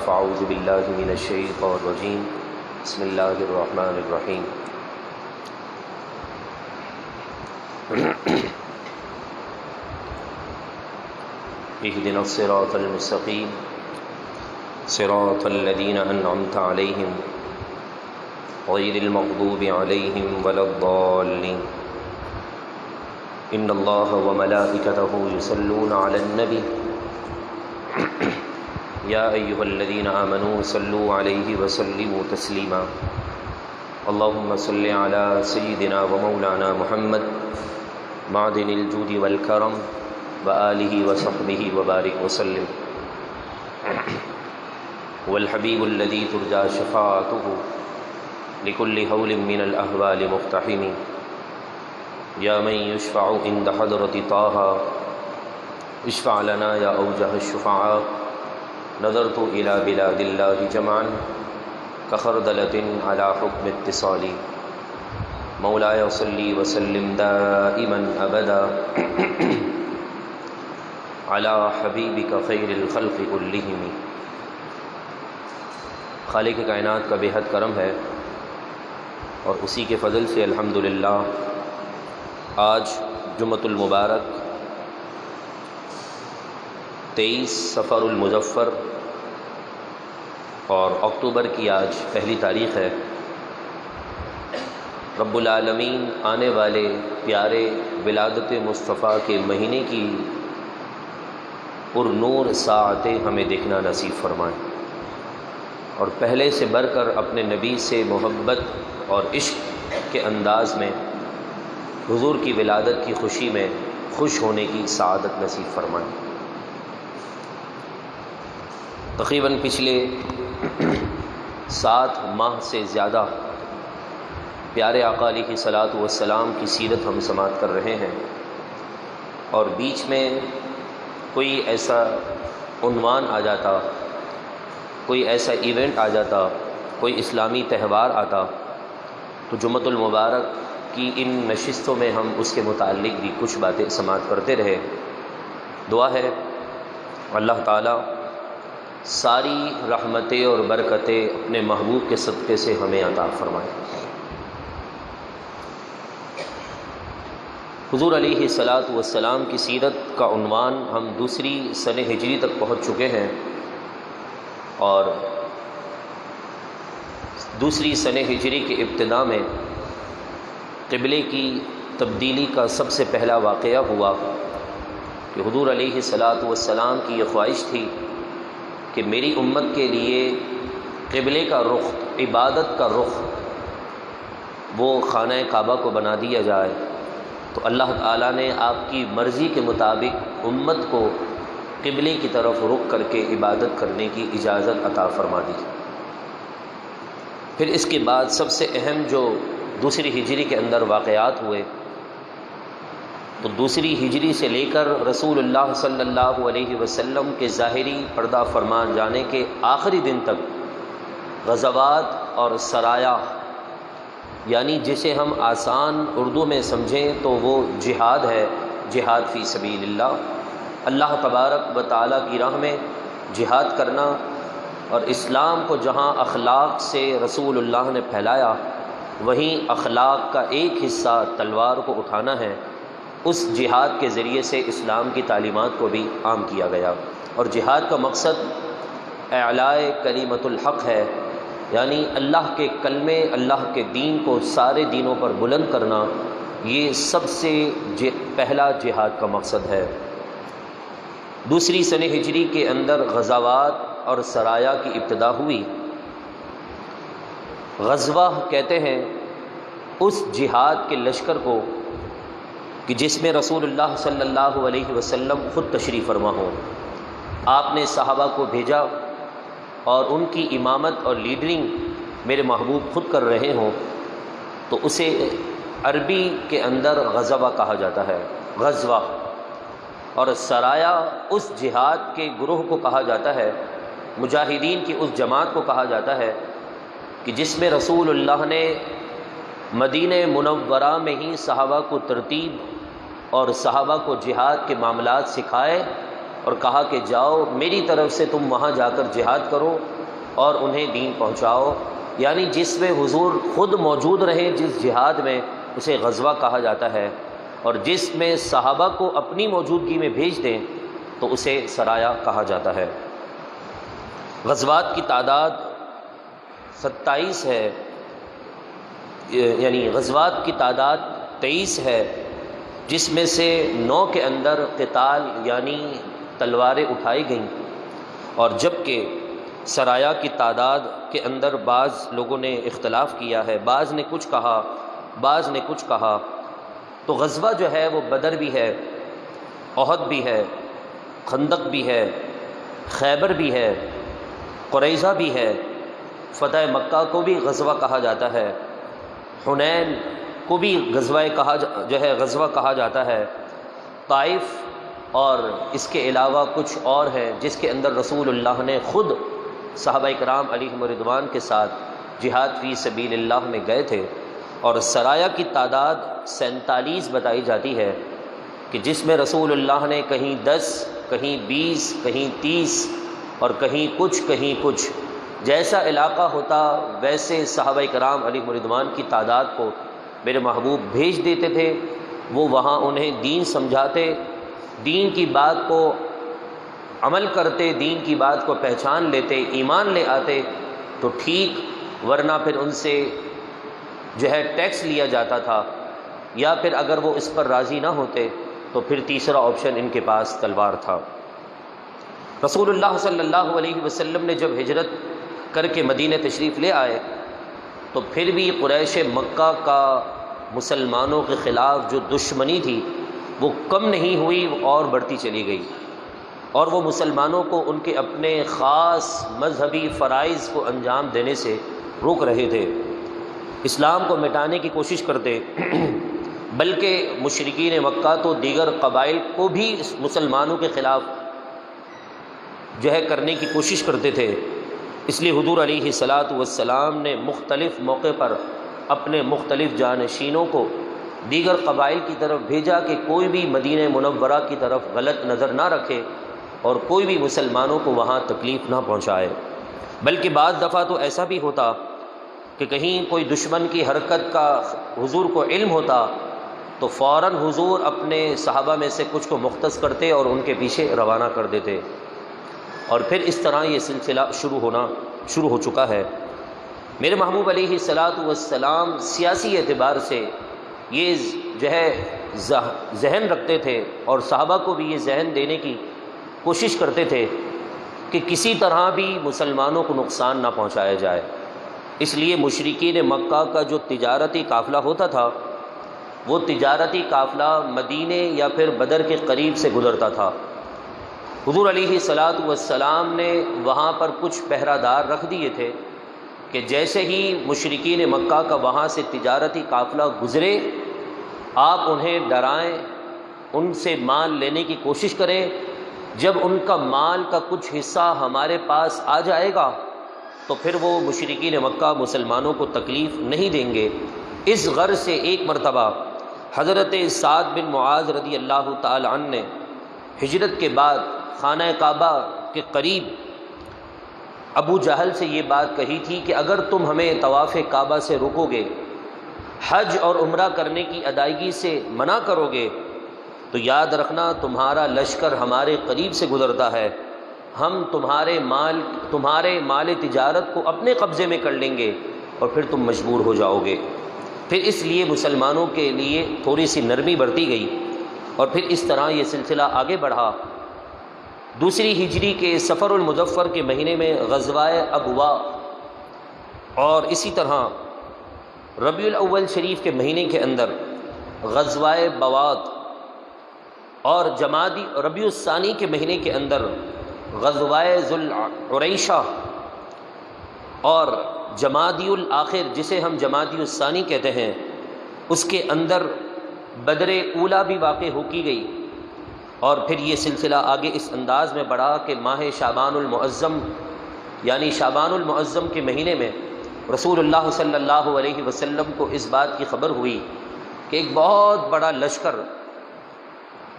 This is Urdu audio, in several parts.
فاعوذ باللہ من الشیطان الرجیم بسم اللہ الرحمن الرحیم اہدنا الصراط المستقیم صراط الذین انعمت علیہم غیر المغضوب علیہم ولا الضالین ان اللہ وملائکتہ یصلون علی النبی یا ایہا الذین آمنوا صلوا علیہ وسلموا تسلیما اللہم صل علی سیدنا ومولانا محمد معدن الجود والکرم وآلہ وصحبہ وبارک وسلم والحبیب الذی ترجى شفاعته لكل حول من الأهوال مقتحم یا من یشفع عند حضرت طه اشفع لنا یا اوجہ الشفعاء نظرت الى بلاد اللہ جمعا کخردلۃ علی حکم اتصالی مولاي صلی وسلم دائما ابدا علی حبیبک خیر الخلق کلہم۔ خالق کائنات کا بے حد کرم ہے اور اسی کے فضل سے الحمدللہ آج جمعۃ المبارک 23 صفر المظفر اور اکتوبر کی آج پہلی تاریخ ہے۔ رب العالمین آنے والے پیارے ولادت مصطفیٰ کے مہینے کی پر نور ساعتیں ہمیں دیکھنا نصیب فرمائیں اور پہلے سے بڑھ کر اپنے نبی سے محبت اور عشق کے انداز میں حضور کی ولادت کی خوشی میں خوش ہونے کی سعادت نصیب فرمائیں۔ تقریباً پچھلے 7 ماہ سے زیادہ پیارے آقا علیہ الصلاۃ والسلام کی سیرت ہم سماعت کر رہے ہیں اور بیچ میں کوئی ایسا عنوان آ جاتا، کوئی ایسا ایونٹ آ جاتا، کوئی اسلامی تہوار آتا تو جمعۃ المبارک کی ان نشستوں میں ہم اس کے متعلق بھی کچھ باتیں سماعت کرتے رہے۔ دعا ہے اللہ تعالیٰ ساری رحمتیں اور برکتیں اپنے محبوب کے صدقے سے ہمیں عطا فرمائے۔ حضور علیہ الصلاۃ والسلام کی سیرت کا عنوان ہم دوسری سنہ ہجری تک پہنچ چکے ہیں اور دوسری سنہ ہجری کے ابتدا میں قبلے کی تبدیلی کا سب سے پہلا واقعہ ہوا کہ حضور علیہ الصلاۃ والسلام کی یہ خواہش تھی کہ میری امت کے لیے قبلے کا رخ، عبادت کا رخ وہ خانہ کعبہ کو بنا دیا جائے، تو اللہ تعالیٰ نے آپ کی مرضی کے مطابق امت کو قبلے کی طرف رخ کر کے عبادت کرنے کی اجازت عطا فرما دی۔ پھر اس کے بعد سب سے اہم جو دوسری ہجری کے اندر واقعات ہوئے تو دوسری ہجری سے لے کر رسول اللہ صلی اللہ علیہ وسلم کے ظاہری پردہ فرمان جانے کے آخری دن تک غزوات اور سرایا، یعنی جسے ہم آسان اردو میں سمجھیں تو وہ جہاد ہے، جہاد فی سبیل اللہ، اللہ تبارک و تعالیٰ کی راہ میں جہاد کرنا اور اسلام کو جہاں اخلاق سے رسول اللہ نے پھیلایا وہیں اخلاق کا ایک حصہ تلوار کو اٹھانا ہے۔ اس جہاد کے ذریعے سے اسلام کی تعلیمات کو بھی عام کیا گیا اور جہاد کا مقصد اعلاء کلمۃ الحق ہے، یعنی اللہ کے کلمے، اللہ کے دین کو سارے دینوں پر بلند کرنا، یہ سب سے پہلا جہاد کا مقصد ہے۔ دوسری سنہ ہجری کے اندر غزوات اور سرایا کی ابتدا ہوئی۔ غزوہ کہتے ہیں اس جہاد کے لشکر کو کہ جس میں رسول اللہ صلی اللہ علیہ وسلم خود تشریف فرما ہو، آپ نے صحابہ کو بھیجا اور ان کی امامت اور لیڈرنگ میرے محبوب خود کر رہے ہوں تو اسے عربی کے اندر غزوہ کہا جاتا ہے، غزوہ۔ اور سرایا اس جہاد کے گروہ کو کہا جاتا ہے، مجاہدین کی اس جماعت کو کہا جاتا ہے کہ جس میں رسول اللہ نے مدینہ منورہ میں ہی صحابہ کو ترتیب اور صحابہ کو جہاد کے معاملات سکھائے اور کہا کہ جاؤ میری طرف سے تم وہاں جا کر جہاد کرو اور انہیں دین پہنچاؤ، یعنی جس میں حضور خود موجود رہے جس جہاد میں اسے غزوہ کہا جاتا ہے، اور جس میں صحابہ کو اپنی موجودگی میں بھیج دیں تو اسے سرایہ کہا جاتا ہے۔ غزوات کی تعداد 27 ہے، یعنی غزوات کی تعداد 23 ہے، جس میں سے 9 کے اندر قتال یعنی تلواریں اٹھائی گئیں، اور جبکہ سرایہ کی تعداد کے اندر بعض لوگوں نے اختلاف کیا ہے، بعض نے کچھ کہا بعض نے کچھ کہا۔ تو غزوہ جو ہے وہ بدر بھی ہے، احد بھی ہے، خندق بھی ہے، خیبر بھی ہے، قریظہ بھی ہے، فتح مکہ کو بھی غزوہ کہا جاتا ہے، حنین کو بھی غزوہ کہا جاتا ہے، طائف، اور اس کے علاوہ کچھ اور ہیں جس کے اندر رسول اللہ نے خود صحابہ کرام علیہم رضوان کے ساتھ جہاد فی سبیل اللہ میں گئے تھے۔ اور سرایہ کی تعداد 47 بتائی جاتی ہے کہ جس میں رسول اللہ نے کہیں 10 کہیں 20 کہیں 30 اور کہیں کچھ جیسا علاقہ ہوتا ویسے صحابہ کرام علیہم رضوان کی تعداد کو میرے محبوب بھیج دیتے تھے، وہ وہاں انہیں دین سمجھاتے، دین کی بات کو عمل کرتے، دین کی بات کو پہچان لیتے، ایمان لے آتے تو ٹھیک، ورنہ پھر ان سے ٹیکس لیا جاتا تھا، یا پھر اگر وہ اس پر راضی نہ ہوتے تو پھر تیسرا آپشن ان کے پاس تلوار تھا۔ رسول اللہ صلی اللہ علیہ وسلم نے جب ہجرت کر کے مدینہ تشریف لے آئے تو پھر بھی قریش مکہ کا مسلمانوں کے خلاف جو دشمنی تھی وہ کم نہیں ہوئی اور بڑھتی چلی گئی، اور وہ مسلمانوں کو ان کے اپنے خاص مذہبی فرائض کو انجام دینے سے روک رہے تھے، اسلام کو مٹانے کی کوشش کرتے، بلکہ مشرکین مکہ تو دیگر قبائل کو بھی مسلمانوں کے خلاف کرنے کی کوشش کرتے تھے۔ اس لیے حضور علیہ الصلاۃ والسلام نے مختلف موقع پر اپنے مختلف جانشینوں کو دیگر قبائل کی طرف بھیجا کہ کوئی بھی مدینہ منورہ کی طرف غلط نظر نہ رکھے اور کوئی بھی مسلمانوں کو وہاں تکلیف نہ پہنچائے۔ بلکہ بعض دفعہ تو ایسا بھی ہوتا کہ کہیں کوئی دشمن کی حرکت کا حضور کو علم ہوتا تو فوراً حضور اپنے صحابہ میں سے کچھ کو مختص کرتے اور ان کے پیچھے روانہ کر دیتے، اور پھر اس طرح یہ سلسلہ شروع ہو چکا ہے۔ میرے محبوب علیہ الصلاۃ والسلام سیاسی اعتبار سے یہ ذہن رکھتے تھے، اور صحابہ کو بھی یہ ذہن دینے کی کوشش کرتے تھے کہ کسی طرح بھی مسلمانوں کو نقصان نہ پہنچایا جائے۔ اس لیے مشرکین مکہ کا جو تجارتی قافلہ ہوتا تھا وہ تجارتی قافلہ مدینے یا پھر بدر کے قریب سے گزرتا تھا۔ حضور علیہ الصلاۃ والسلام نے وہاں پر کچھ پہرہ دار رکھ دیے تھے کہ جیسے ہی مشرکین مکہ کا وہاں سے تجارتی قافلہ گزرے آپ انہیں ڈرائیں، ان سے مال لینے کی کوشش کریں، جب ان کا مال کا کچھ حصہ ہمارے پاس آ جائے گا تو پھر وہ مشرکین مکہ مسلمانوں کو تکلیف نہیں دیں گے۔ اس غرض سے ایک مرتبہ حضرت سعد بن معاذ رضی اللہ تعالی عنہ نے ہجرت کے بعد خانہ کعبہ کے قریب ابو جہل سے یہ بات کہی تھی کہ اگر تم ہمیں طواف کعبہ سے روکو گے، حج اور عمرہ کرنے کی ادائیگی سے منع کرو گے تو یاد رکھنا تمہارا لشکر ہمارے قریب سے گزرتا ہے، ہم تمہارے مال تجارت کو اپنے قبضے میں کر لیں گے اور پھر تم مجبور ہو جاؤ گے۔ پھر اس لیے مسلمانوں کے لیے تھوڑی سی نرمی برتی گئی، اور پھر اس طرح یہ سلسلہ آگے بڑھا۔ دوسری ہجری کے صفر المظفر کے مہینے میں غزوہ ابواء، اور اسی طرح ربیع الاول شریف کے مہینے کے اندر غزوہ بوات، اور ربیع الثانی کے مہینے کے اندر غزوہ ذو العریشہ، اور جمادی الآخر جسے ہم جمادی الثانی کہتے ہیں اس کے اندر بدر اولیٰ بھی واقع ہو کی گئی۔ اور پھر یہ سلسلہ آگے اس انداز میں بڑھا کہ ماہ شعبان المعظم یعنی شعبان المعظم کے مہینے میں رسول اللہ صلی اللہ علیہ وسلم کو اس بات کی خبر ہوئی کہ ایک بہت بڑا لشکر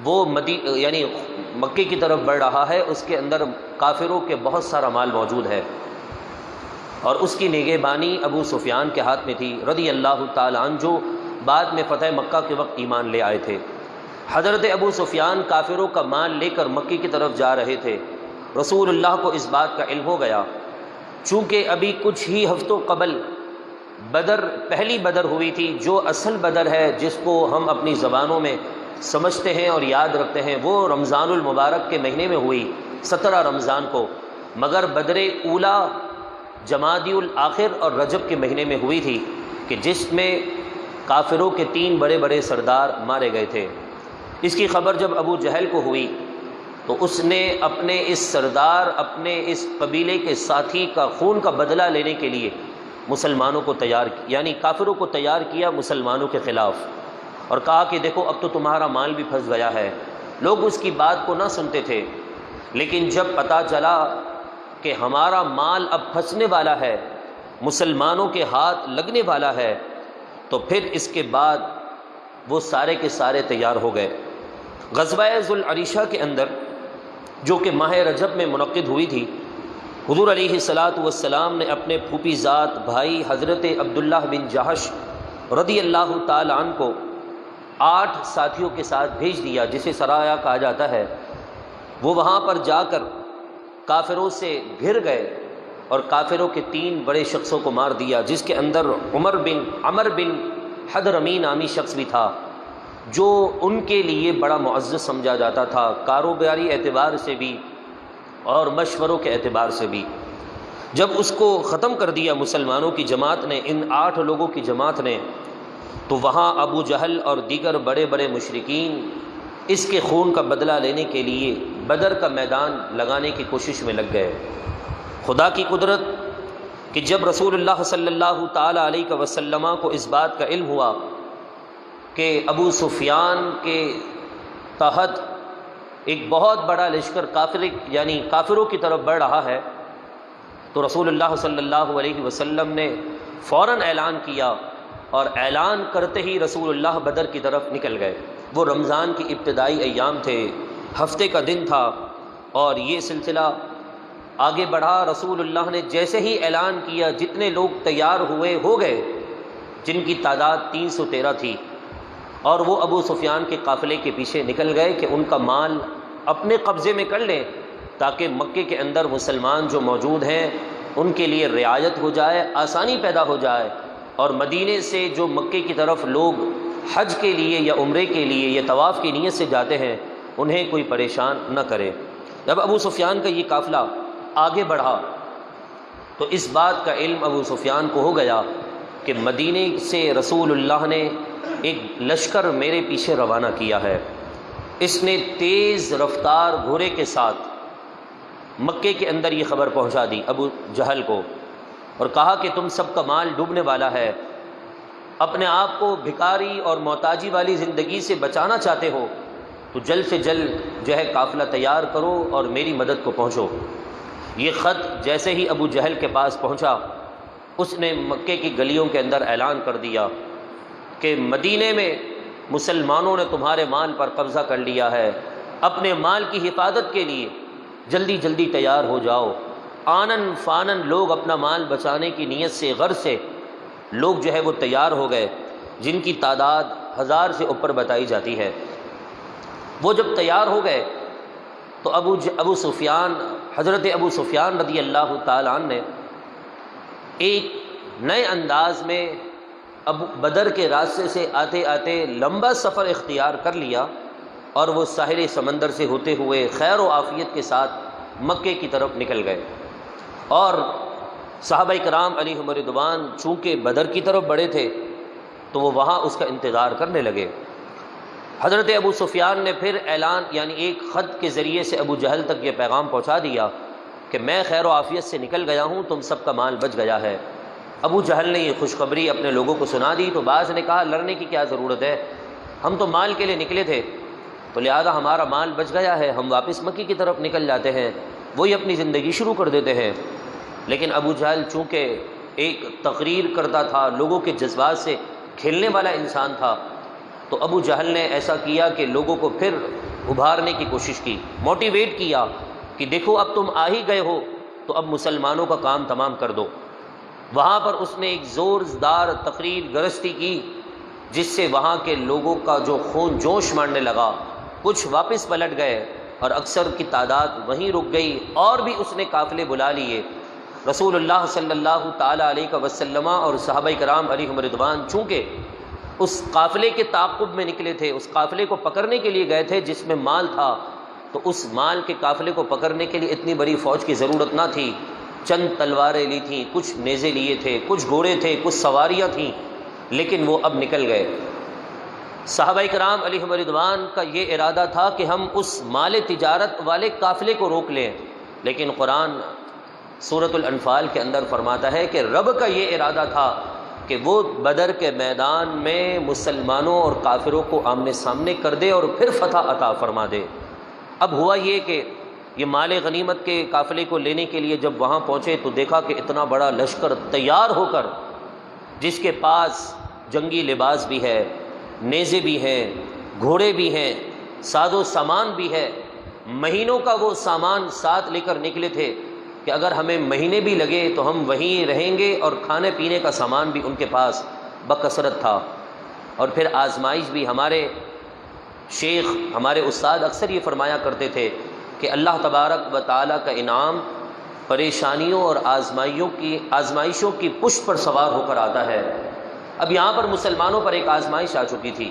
وہ یعنی مکے کی طرف بڑھ رہا ہے، اس کے اندر کافروں کے بہت سارا مال موجود ہے۔ اور اس کی نگہبانی ابو سفیان کے ہاتھ میں تھی رضی اللہ تعالیٰ عنہ، جو بعد میں فتح مکہ کے وقت ایمان لے آئے تھے۔ حضرت ابو سفیان کافروں کا مال لے کر مکے کی طرف جا رہے تھے۔ رسول اللہ کو اس بات کا علم ہو گیا، چونکہ ابھی کچھ ہی ہفتوں قبل پہلی بدر ہوئی تھی، جو اصل بدر ہے جس کو ہم اپنی زبانوں میں سمجھتے ہیں اور یاد رکھتے ہیں، وہ رمضان المبارک کے مہینے میں ہوئی 17 رمضان کو، مگر بدر اولا جمادی الآخر اور رجب کے مہینے میں ہوئی تھی، کہ جس میں کافروں کے 3 بڑے بڑے سردار مارے گئے تھے۔ اس کی خبر جب ابو جہل کو ہوئی تو اس نے اپنے اس سردار، اپنے اس قبیلے کے ساتھی کا خون کا بدلہ لینے کے لیے مسلمانوں کو تیار کیا، یعنی کافروں کو تیار کیا مسلمانوں کے خلاف، اور کہا کہ دیکھو اب تو تمہارا مال بھی پھنس گیا ہے۔ لوگ اس کی بات کو نہ سنتے تھے، لیکن جب پتہ چلا کہ ہمارا مال اب پھنسنے والا ہے، مسلمانوں کے ہاتھ لگنے والا ہے، تو پھر اس کے بعد وہ سارے کے سارے تیار ہو گئے۔ غزوہ ذوالعریشہ کے اندر، جو کہ ماہ رجب میں منعقد ہوئی تھی، حضور علیہ الصلاۃ والسلام نے اپنے پھوپھی ذات بھائی حضرت عبداللہ بن جہش رضی اللہ تعالی عنہ کو 8 ساتھیوں کے ساتھ بھیج دیا، جسے سرایا کہا جاتا ہے۔ وہ وہاں پر جا کر کافروں سے گھر گئے اور کافروں کے 3 بڑے شخصوں کو مار دیا، جس کے اندر عمر بن حضرمی نامی شخص بھی تھا، جو ان کے لیے بڑا معزز سمجھا جاتا تھا، کاروباری اعتبار سے بھی اور مشوروں کے اعتبار سے بھی۔ جب اس کو ختم کر دیا مسلمانوں کی جماعت نے، ان 8 لوگوں کی جماعت نے، تو وہاں ابو جہل اور دیگر بڑے بڑے مشرکین اس کے خون کا بدلہ لینے کے لیے بدر کا میدان لگانے کی کوشش میں لگ گئے۔ خدا کی قدرت کہ جب رسول اللہ صلی اللہ تعالی علیہ وسلم کو اس بات کا علم ہوا کہ ابو سفیان کے تحت ایک بہت بڑا لشکر کافروں کی طرف بڑھ رہا ہے، تو رسول اللہ صلی اللہ علیہ وسلم نے فوراً اعلان کیا، اور اعلان کرتے ہی رسول اللہ بدر کی طرف نکل گئے۔ وہ رمضان کی ابتدائی ایام تھے، ہفتے کا دن تھا، اور یہ سلسلہ آگے بڑھا۔ رسول اللہ نے جیسے ہی اعلان کیا، جتنے لوگ تیار ہوئے ہو گئے، جن کی تعداد 313 تھی، اور وہ ابو سفیان کے قافلے کے پیچھے نکل گئے کہ ان کا مال اپنے قبضے میں کر لیں، تاکہ مکے کے اندر مسلمان جو موجود ہیں ان کے لیے رعایت ہو جائے، آسانی پیدا ہو جائے، اور مدینے سے جو مکے کی طرف لوگ حج کے لیے یا عمرے کے لیے یا طواف کی نیت سے جاتے ہیں، انہیں کوئی پریشان نہ کرے۔ جب ابو سفیان کا یہ قافلہ آگے بڑھا تو اس بات کا علم ابو سفیان کو ہو گیا کہ مدینے سے رسول اللہ نے ایک لشکر میرے پیچھے روانہ کیا ہے۔ اس نے تیز رفتار گھوڑے کے ساتھ مکے کے اندر یہ خبر پہنچا دی ابو جہل کو، اور کہا کہ تم سب کا مال ڈوبنے والا ہے، اپنے آپ کو بھکاری اور محتاجی والی زندگی سے بچانا چاہتے ہو تو جلد سے جلد جو ہے قافلہ تیار کرو اور میری مدد کو پہنچو۔ یہ خط جیسے ہی ابو جہل کے پاس پہنچا، اس نے مکے کی گلیوں کے اندر اعلان کر دیا کہ مدینے میں مسلمانوں نے تمہارے مال پر قبضہ کر لیا ہے، اپنے مال کی حفاظت کے لیے جلدی جلدی تیار ہو جاؤ۔ آنن فانن لوگ اپنا مال بچانے کی نیت سے، غرض سے لوگ جو ہے وہ تیار ہو گئے، جن کی تعداد 1000 سے اوپر بتائی جاتی ہے۔ وہ جب تیار ہو گئے تو حضرت ابو سفیان رضی اللہ تعالی عنہ نے ایک نئے انداز میں بدر کے راستے سے آتے آتے لمبا سفر اختیار کر لیا، اور وہ ساحل سمندر سے ہوتے ہوئے خیر و عافیت کے ساتھ مکے کی طرف نکل گئے۔ اور صحابہ کرام علیہم رضوان چونکہ بدر کی طرف بڑھے تھے تو وہ وہاں اس کا انتظار کرنے لگے۔ حضرت ابو سفیان نے پھر اعلان ایک خط کے ذریعے سے ابو جہل تک یہ پیغام پہنچا دیا کہ میں خیر و عافیت سے نکل گیا ہوں، تم سب کا مال بچ گیا ہے۔ ابو جہل نے یہ خوشخبری اپنے لوگوں کو سنا دی تو بعض نے کہا لڑنے کی کیا ضرورت ہے، ہم تو مال کے لیے نکلے تھے، تو لہذا ہمارا مال بچ گیا ہے، ہم واپس مکے کی طرف نکل جاتے ہیں، وہی اپنی زندگی شروع کر دیتے ہیں۔ لیکن ابو جہل چونکہ ایک تقریر کرتا تھا، لوگوں کے جذبات سے کھیلنے والا انسان تھا، تو ابو جہل نے ایسا کیا کہ لوگوں کو پھر ابھارنے کی کوشش کی، موٹیویٹ کیا کہ دیکھو اب تم آ ہی گئے ہو تو اب مسلمانوں کا کام تمام کر دو۔ وہاں پر اس نے ایک زوردار تقریر گرستی کی جس سے وہاں کے لوگوں کا جو خون جوش مارنے لگا، کچھ واپس پلٹ گئے اور اکثر کی تعداد وہیں رک گئی، اور بھی اس نے قافلے بلا لیے۔ رسول اللہ صلی اللہ تعالیٰ علیہ وسلم اور صحابہ کرام علیہم رضوان چونکہ اس قافلے کے تعاقب میں نکلے تھے، اس قافلے کو پکڑنے کے لیے گئے تھے جس میں مال تھا، تو اس مال کے قافلے کو پکڑنے کے لیے اتنی بڑی فوج کی ضرورت نہ تھی، چند تلواریں لی تھیں، کچھ نیزے لیے تھے، کچھ گھوڑے تھے، کچھ سواریاں تھیں، لیکن وہ اب نکل گئے۔ صحابہ کرام علیہم رضوان کا یہ ارادہ تھا کہ ہم اس مال تجارت والے قافلے کو روک لیں، لیکن قرآن سورۃ الانفال کے اندر فرماتا ہے کہ رب کا یہ ارادہ تھا کہ وہ بدر کے میدان میں مسلمانوں اور کافروں کو آمنے سامنے کر دے اور پھر فتح عطا فرما دے۔ اب ہوا یہ کہ یہ مال غنیمت کے قافلے کو لینے کے لیے جب وہاں پہنچے تو دیکھا کہ اتنا بڑا لشکر تیار ہو کر، جس کے پاس جنگی لباس بھی ہے، نیزے بھی ہیں، گھوڑے بھی ہیں، ساز و سامان بھی ہے، مہینوں کا وہ سامان ساتھ لے کر نکلے تھے کہ اگر ہمیں مہینے بھی لگے تو ہم وہیں رہیں گے، اور کھانے پینے کا سامان بھی ان کے پاس بکثرت تھا۔ اور پھر آزمائش بھی، ہمارے شیخ، ہمارے استاد اکثر یہ فرمایا کرتے تھے کہ اللہ تبارک و تعالیٰ کا انعام پریشانیوں اور آزمائشوں کی پشت پر سوار ہو کر آتا ہے۔ اب یہاں پر مسلمانوں پر ایک آزمائش آ چکی تھی۔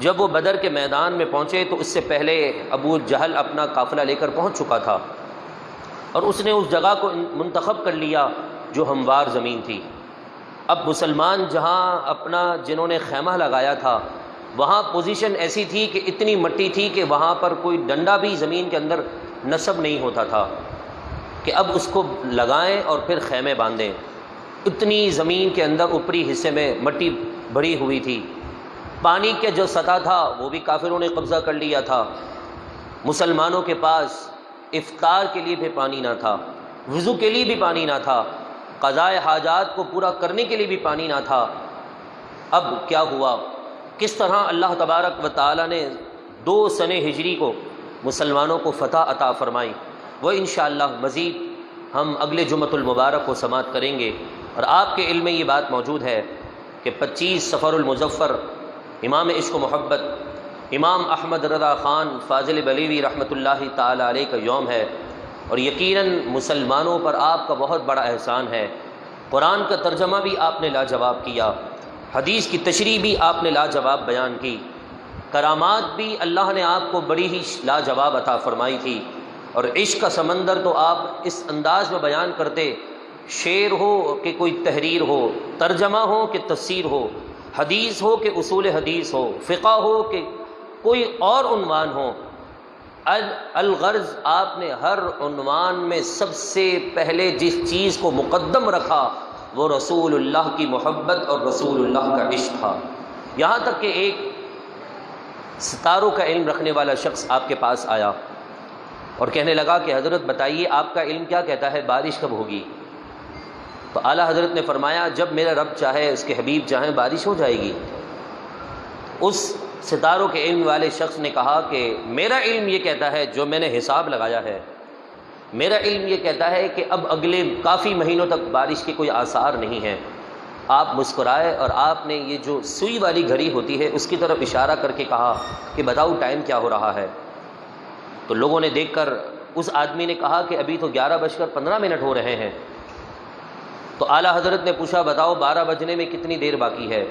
جب وہ بدر کے میدان میں پہنچے تو اس سے پہلے ابو جہل اپنا قافلہ لے کر پہنچ چکا تھا، اور اس نے اس جگہ کو منتخب کر لیا جو ہموار زمین تھی۔ اب مسلمان جنہوں نے خیمہ لگایا تھا، وہاں پوزیشن ایسی تھی کہ اتنی مٹی تھی کہ وہاں پر کوئی ڈنڈا بھی زمین کے اندر نصب نہیں ہوتا تھا کہ اب اس کو لگائیں اور پھر خیمے باندھیں۔ اتنی زمین کے اندر اوپری حصے میں مٹی بھری ہوئی تھی، پانی کے جو سطح تھا وہ بھی کافروں نے قبضہ کر لیا تھا، مسلمانوں کے پاس افطار کے لیے بھی پانی نہ تھا، وضو کے لیے بھی پانی نہ تھا، قضاء حاجات کو پورا کرنے کے لیے بھی پانی نہ تھا۔ اب کیا ہوا؟ کس طرح اللہ تبارک و تعالیٰ نے 2 سنہ ہجری کو مسلمانوں کو فتح عطا فرمائی، وہ انشاءاللہ مزید ہم اگلے جمعۃ المبارک کو سماعت کریں گے۔ اور آپ کے علم میں یہ بات موجود ہے کہ 25 صفر المظفر امام عشق و محبت امام احمد رضا خان فاضل بلیوی رحمۃ اللہ تعالی علیہ کا یوم ہے، اور یقیناً مسلمانوں پر آپ کا بہت بڑا احسان ہے۔ قرآن کا ترجمہ بھی آپ نے لاجواب کیا، حدیث کی تشریح بھی آپ نے لاجواب بیان کی، کرامات بھی اللہ نے آپ کو بڑی ہی لاجواب عطا فرمائی تھی، اور عشق کا سمندر تو آپ اس انداز میں بیان کرتے، شعر ہو کہ کوئی تحریر ہو، ترجمہ ہو کہ تفسیر ہو، حدیث ہو کہ اصول حدیث ہو، فقہ ہو کہ کوئی اور عنوان ہو، الغرض آپ نے ہر عنوان میں سب سے پہلے جس چیز کو مقدم رکھا وہ رسول اللہ کی محبت اور رسول اللہ کا عشق تھا۔ یہاں تک کہ ایک ستاروں کا علم رکھنے والا شخص آپ کے پاس آیا اور کہنے لگا کہ حضرت بتائیے آپ کا علم کیا کہتا ہے، بارش کب ہوگی؟ تو اعلیٰ حضرت نے فرمایا جب میرا رب چاہے، اس کے حبیب چاہیں، بارش ہو جائے گی۔ اس ستاروں کے علم والے شخص نے کہا کہ میرا علم یہ کہتا ہے، جو میں نے حساب لگایا ہے، میرا علم یہ کہتا ہے کہ اب اگلے کافی مہینوں تک بارش کے کوئی آثار نہیں ہیں۔ آپ مسکرائے اور آپ نے یہ جو سوئی والی گھڑی ہوتی ہے اس کی طرف اشارہ کر کے کہا کہ بتاؤ ٹائم کیا ہو رہا ہے؟ تو لوگوں نے دیکھ کر اس آدمی نے کہا کہ ابھی تو 11:15 ہو رہے ہیں۔ تو اعلیٰ حضرت نے پوچھا بتاؤ 12 بجنے میں کتنی دیر باقی ہے؟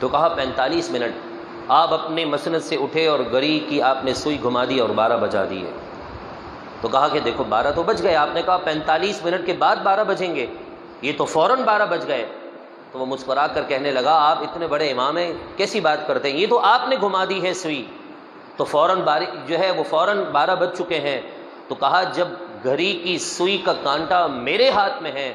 تو کہا 45 منٹ۔ آپ اپنے مسند سے اٹھے اور گھڑی کی آپ نے سوئی گھما دی اور 12 بجا دیے۔ تو کہا کہ دیکھو 12 تو بج گئے، آپ نے کہا 45 منٹ کے بعد 12 بجیں گے، یہ تو فوراً 12 بج گئے۔ تو وہ مسکرا کر کہنے لگا آپ اتنے بڑے امام ہیں، کیسی بات کرتے ہیں، یہ تو آپ نے گھما دی ہے سوئی، تو فوراً وہ فوراً 12 بج چکے ہیں۔ تو کہا جب گھڑی کی سوئی کا کانٹا میرے ہاتھ میں ہے،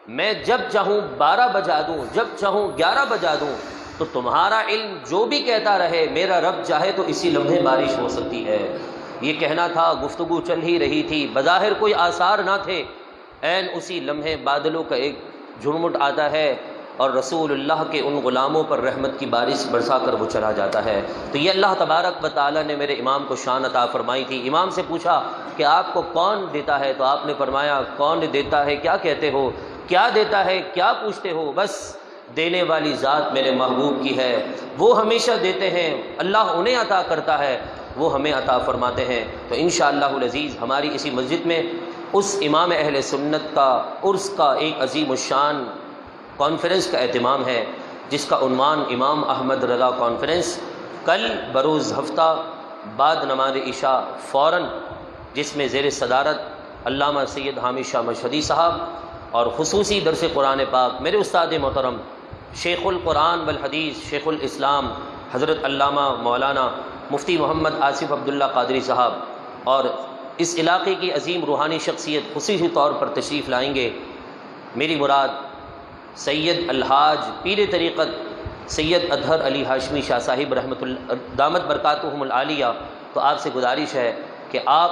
میں جب چاہوں 12 بجا دوں، جب چاہوں 11 بجا دوں، تو تمہارا علم جو بھی کہتا رہے، میرا رب چاہے تو اسی لمحے بارش ہو سکتی ہے۔ یہ کہنا تھا، گفتگو چل ہی رہی تھی، بظاہر کوئی آثار نہ تھے، عین اسی لمحے بادلوں کا ایک جھرمٹ آتا ہے اور رسول اللہ کے ان غلاموں پر رحمت کی بارش برسا کر وہ چلا جاتا ہے۔ تو یہ اللہ تبارک و تعالیٰ نے میرے امام کو شان عطا فرمائی تھی۔ امام سے پوچھا کہ آپ کو کون دیتا ہے؟ تو آپ نے فرمایا کون دیتا ہے کیا کہتے ہو؟ کیا دیتا ہے، کیا پوچھتے ہو؟ بس دینے والی ذات میرے محبوب کی ہے، وہ ہمیشہ دیتے ہیں، اللہ انہیں عطا کرتا ہے، وہ ہمیں عطا فرماتے ہیں۔ تو انشاءاللہ العزیز ہماری اسی مسجد میں اس امام اہل سنت کا عرس کا ایک عظیم الشان کانفرنس کا اہتمام ہے، جس کا عنوان امام احمد رضا کانفرنس، کل بروز ہفتہ بعد نماز عشاء فوراً، جس میں زیر صدارت علامہ سید حامد شاہ مشہدی صاحب اور خصوصی درس قرآن پاک میرے استاد محترم شیخ القرآن والحدیث شیخ الاسلام حضرت علامہ مولانا مفتی محمد آصف عبداللہ قادری صاحب اور اس علاقے کی عظیم روحانی شخصیت خصوصی طور پر تشریف لائیں گے۔ میری مراد سید الحاج پیر طریقت سید اطہر علی ہاشمی شاہ صاحب رحمۃ اللہ دامت برکاتہم العالیہ، تو آپ سے گزارش ہے کہ آپ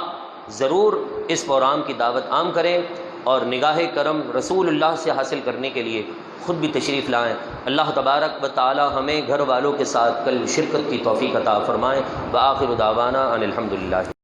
ضرور اس پروگرام کی دعوت عام کریں اور نگاہ کرم رسول اللہ سے حاصل کرنے کے لیے خود بھی تشریف لائیں۔ اللہ تبارک و تعالی ہمیں گھر والوں کے ساتھ کل شرکت کی توفیق عطا فرمائیں۔ وآخر دعوانا ان الحمدللہ۔